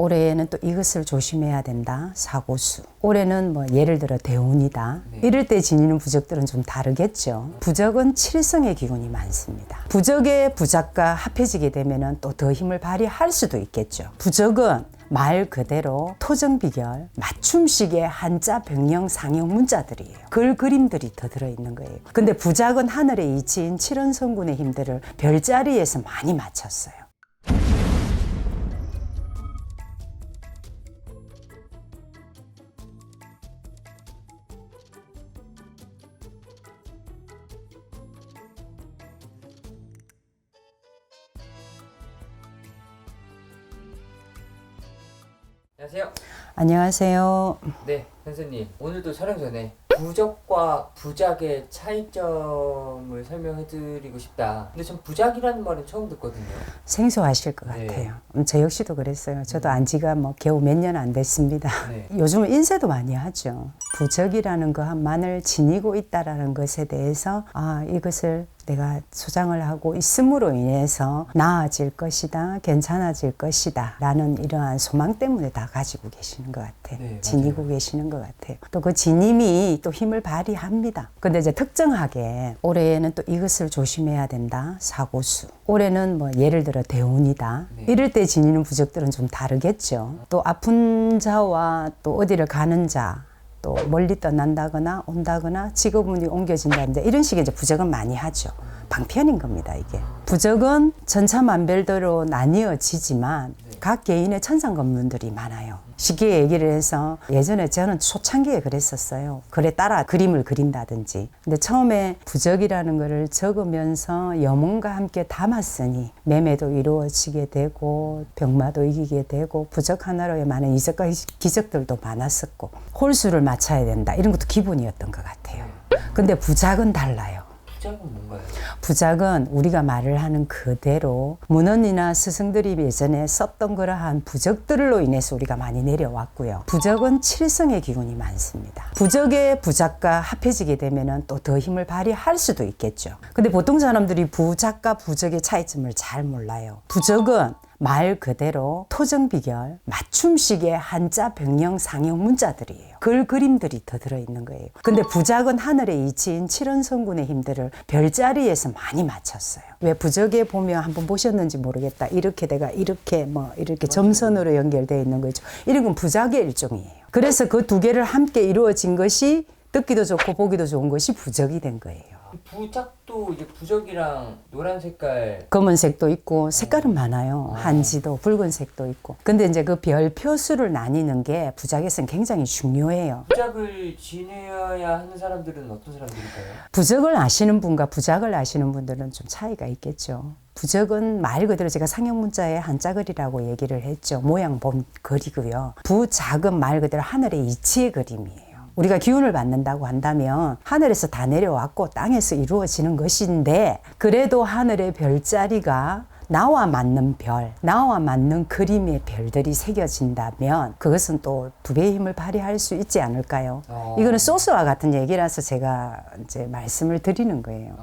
올해는 또 이것을 조심해야 된다. 사고수. 올해는 뭐 예를 들어 대운이다. 이럴 때 지니는 부적들은 좀 다르겠죠. 부적은 칠성의 기운이 많습니다. 부적의 부작과 합해지게 되면 또 더 힘을 발휘할 수도 있겠죠. 부적은 말 그대로 토정비결, 맞춤식의 한자, 병령, 상형 문자들이에요. 글 그림들이 더 들어있는 거예요. 근데 부작은 하늘의 이치인 칠원성군의 힘들을 별자리에서 많이 맞췄어요. 안녕하세요. 안녕하세요. 네, 선생님. 오늘도 촬영 전에 부적과 부작의 차이점을 설명해드리고 싶다. 근데 전 부작이라는 말은 처음 듣거든요. 생소하실 것 네. 같아요. 저 역시도 그랬어요. 저도 안지가 뭐 겨우 몇 년 안 됐습니다. 네. 요즘은 인쇄도 많이 하죠. 부적이라는 것만을 지니고 있다라는 것에 대해서 이것을 내가 소장을 하고 있음으로 인해서 나아질 것이다, 괜찮아질 것이다 라는 이러한 소망 때문에 다 가지고 계시는 것 같아요. 네, 지니고 맞아요. 계시는 것 같아요. 또 그 지님이 또 힘을 발휘합니다. 근데 이제 특정하게 올해에는 또 이것을 조심해야 된다. 사고수. 올해는 뭐 예를 들어 대운이다. 네. 이럴 때 지니는 부적들은 좀 다르겠죠. 또 아픈 자와 또 어디를 가는 자, 또 멀리 떠난다거나 온다거나 직업운이 옮겨진다든지 이런 식의 이제 부적은 많이 하죠. 방편인 겁니다, 이게. 부적은 천차만별대로 나뉘어지지만 각 개인의 천상검문들이 많아요. 쉽게 얘기를 해서 예전에 저는 초창기에 그랬었어요. 글에 따라 그림을 그린다든지. 근데 처음에 부적이라는 거를 적으면서 염원과 함께 담았으니 매매도 이루어지게 되고 병마도 이기게 되고 부적 하나로의 많은 이적과 기적들도 많았었고 홀수를 맞춰야 된다. 이런 것도 기본이었던 것 같아요. 근데 부작은 달라요. 부작은 뭔가요? 부작은 우리가 말을 하는 그대로 문헌이나 스승들이 예전에 썼던 그러한 부적들로 인해서 우리가 많이 내려왔고요. 부적은 칠성의 기운이 많습니다. 부적의 부작과 합해지게 되면 또 더 힘을 발휘할 수도 있겠죠. 근데 보통 사람들이 부작과 부적의 차이점을 잘 몰라요. 부적은 말 그대로 토정비결, 맞춤식의 한자, 병령, 상형 문자들이에요. 글 그림들이 더 들어있는 거예요. 근데 부작은 하늘의 이치인 칠원성군의 힘들을 별자리에서 많이 맞췄어요. 왜 부적에 보면 한번 보셨는지 모르겠다. 이렇게 내가 이렇게 이렇게 점선으로 연결되어 있는 거죠. 이런 건 부작의 일종이에요. 그래서 그 두 개를 함께 이루어진 것이 듣기도 좋고 보기도 좋은 것이 부적이 된 거예요. 부작도 이제 부적이랑 노란 색깔. 검은색도 있고 색깔은 많아요. 한지도 붉은색도 있고. 근데 이제 그 별표수를 나뉘는 게 부작에서는 굉장히 중요해요. 부작을 지내야 하는 사람들은 어떤 사람들일까요? 부적을 아시는 분과 부작을 아시는 분들은 좀 차이가 있겠죠. 부적은 말 그대로 제가 상형 문자의 한자글이라고 얘기를 했죠. 모양 본 글이고요. 부작은 말 그대로 하늘의 이치의 그림이에요. 우리가 기운을 받는다고 한다면 하늘에서 다 내려왔고 땅에서 이루어지는 것인데 그래도 하늘의 별자리가 나와 맞는 별, 나와 맞는 그림의 별들이 새겨진다면 그것은 또 두 배의 힘을 발휘할 수 있지 않을까요? 이거는 소스와 같은 얘기라서 제가 이제 말씀을 드리는 거예요.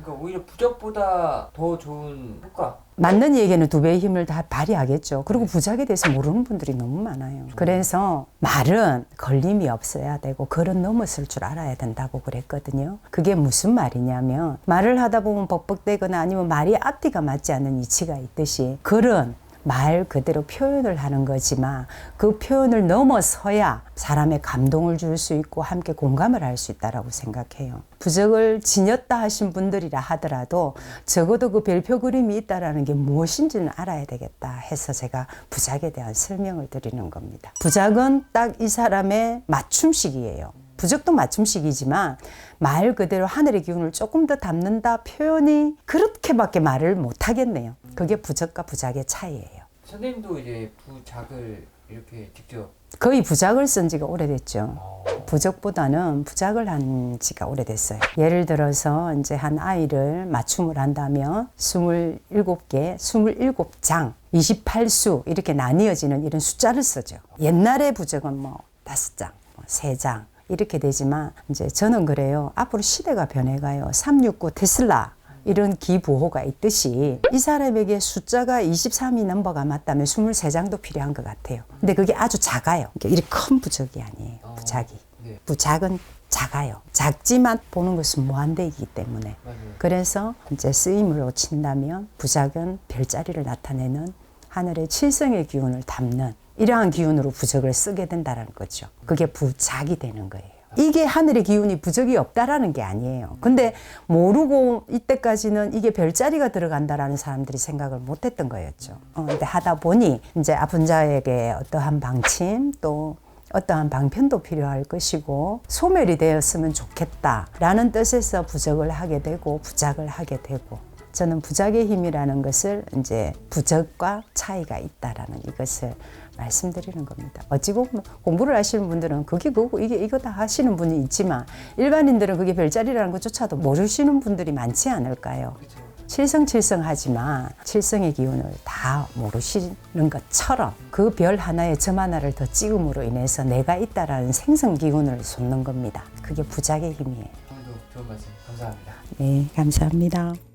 그러니까 오히려 부적보다 더 좋은 효과. 맞는 얘기는 두 배의 힘을 다 발휘하겠죠. 그리고 부작에 대해서 모르는 분들이 너무 많아요. 그래서 말은 걸림이 없어야 되고 글은 넘어설 줄 알아야 된다고 그랬거든요. 그게 무슨 말이냐면 말을 하다 보면 벅벅대거나 아니면 말이 앞뒤가 맞지 않는 이치가 있듯이 글은 말 그대로 표현을 하는 거지만 그 표현을 넘어서야 사람의 감동을 줄 수 있고 함께 공감을 할 수 있다고 생각해요. 부적을 지녔다 하신 분들이라 하더라도 적어도 그 별표 그림이 있다는 게 무엇인지는 알아야 되겠다 해서 제가 부작에 대한 설명을 드리는 겁니다. 부작은 딱 이 사람의 맞춤식이에요. 부적도 맞춤식이지만 말 그대로 하늘의 기운을 조금 더 담는다 표현이 그렇게밖에 말을 못 하겠네요. 그게 부적과 부작의 차이예요. 선생님도 이제 부작을 이렇게 직접 거의 부작을 쓴 지가 오래됐죠. 부적보다는 부작을 한 지가 오래됐어요. 예를 들어서 이제 한 아이를 맞춤을 한다면 27개, 27장, 28수 이렇게 나뉘어지는 이런 숫자를 쓰죠. 옛날의 부적은 5장, 3장 이렇게 되지만 이제 저는 그래요. 앞으로 시대가 변해가요. 369 테슬라 이런 기부호가 있듯이 이 사람에게 숫자가 23이 넘버가 맞다면 23장도 필요한 것 같아요. 근데 그게 아주 작아요. 이렇게 큰 부적이 아니에요. 부작이. 네. 부작은 작아요. 작지만 보는 것은 무한대이기 때문에. 맞아요. 그래서 이제 쓰임으로 친다면 부작은 별자리를 나타내는 하늘의 칠성의 기운을 담는 이러한 기운으로 부적을 쓰게 된다는 거죠. 그게 부작이 되는 거예요. 이게 하늘의 기운이 부적이 없다라는 게 아니에요. 근데 모르고 이때까지는 이게 별자리가 들어간다라는 사람들이 생각을 못 했던 거였죠. 근데 하다 보니 이제 아픈 자에게 어떠한 방침 또 어떠한 방편도 필요할 것이고 소멸이 되었으면 좋겠다라는 뜻에서 부적을 하게 되고 부작을 하게 되고 저는 부작의 힘이라는 것을 이제 부적과 차이가 있다라는 이것을 말씀드리는 겁니다. 어찌 보면 공부를 하시는 분들은 그게 그거고 이거 다 하시는 분이 있지만 일반인들은 그게 별자리라는 것조차도 모르시는 분들이 많지 않을까요? 칠성칠성하지만 칠성의 기운을 다 모르시는 것처럼 그 별 하나에 점 하나를 더 찍음으로 인해서 내가 있다라는 생성 기운을 솟는 겁니다. 그게 부작의 힘이에요. 오늘도 좋은 말씀 감사합니다. 네, 감사합니다.